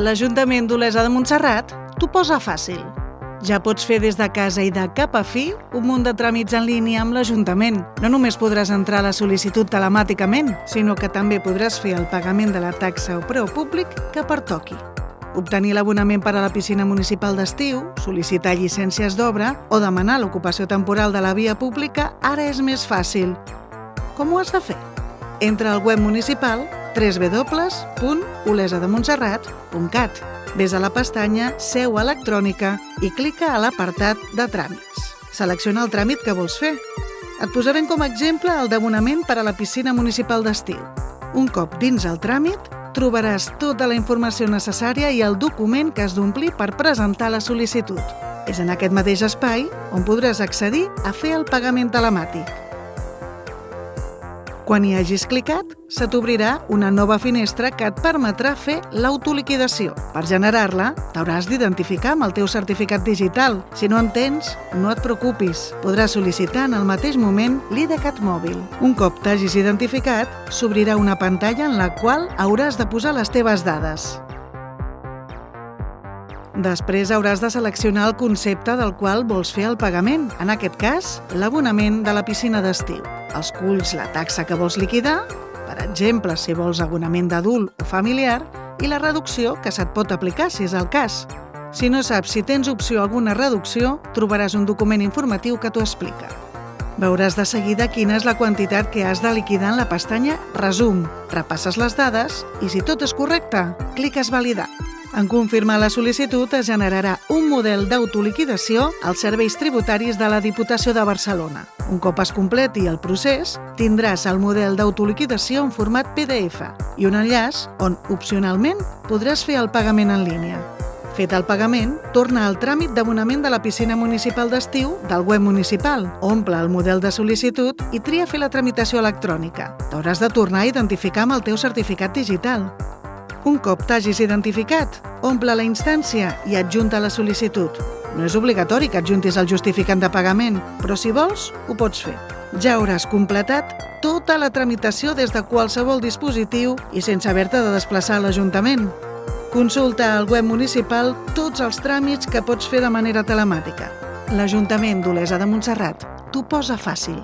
L'Ajuntament d'Olesa de Montserrat t'ho posa fàcil. Ja pots fer des de casa i de cap a fi un munt de tràmits en línia amb l'Ajuntament. No només podràs entrar la sol·licitud telemàticament, sinó que també podràs fer el pagament de la taxa o preu públic que pertoqui. Obtenir l'abonament per a la piscina municipal d'estiu, sol·licitar llicències d'obra o demanar l'ocupació temporal de la via pública ara és més fàcil. Com ho has de fer? Entra al web municipal www.olesademontserrat.cat. Ves a la pestanya Seu electrònica i clica a l'apartat de tràmits. Selecciona el tràmit que vols fer. Et posarem com a exemple el d'abonament per a la piscina municipal d'estiu. Un cop dins el tràmit, trobaràs tota la informació necessària i el document que has d'omplir per presentar la sol·licitud. És en aquest mateix espai on podràs accedir a fer el pagament telemàtic. Quan hi hagis clicat, se t'obrirà una nova finestra que et permetrà fer l'autoliquidació. Per generar-la, t'hauràs d'identificar amb el teu certificat digital. Si no en tens, no et preocupis. Podràs sol·licitar en el mateix moment l'IDCAT mòbil. Un cop t'hagis identificat, s'obrirà una pantalla en la qual hauràs de posar les teves dades. Després hauràs de seleccionar el concepte del qual vols fer el pagament, en aquest cas, l'abonament de la piscina d'estiu. Esculls la taxa que vols liquidar, per exemple, si vols abonament d'adult o familiar, i la reducció que se't pot aplicar si és el cas. Si no saps si tens opció a alguna reducció, trobaràs un document informatiu que t'ho explica. Veuràs de seguida quina és la quantitat que has de liquidar en la pestanya Resum. Repasses les dades i, si tot és correcte, cliques Validar. En confirmar la sol·licitud es generarà un model d'autoliquidació als serveis tributaris de la Diputació de Barcelona. Un cop es completi el procés, tindràs el model d'autoliquidació en format PDF i un enllaç on, opcionalment, podràs fer el pagament en línia. Fet el pagament, torna al tràmit d'abonament de la piscina municipal d'estiu del web municipal. Omple el model de sol·licitud i tria fer la tramitació electrònica. T'hauràs de tornar a identificar amb el teu certificat digital. Un cop t'hagis identificat, omple la instància i adjunta la sol·licitud. No és obligatori que adjuntis el justificant de pagament, però si vols, ho pots fer. Ja hauràs completat tota la tramitació des de qualsevol dispositiu i sense haver-te de desplaçar a l'Ajuntament. Consulta al web municipal tots els tràmits que pots fer de manera telemàtica. L'Ajuntament d'Olesa de Montserrat t'ho posa fàcil.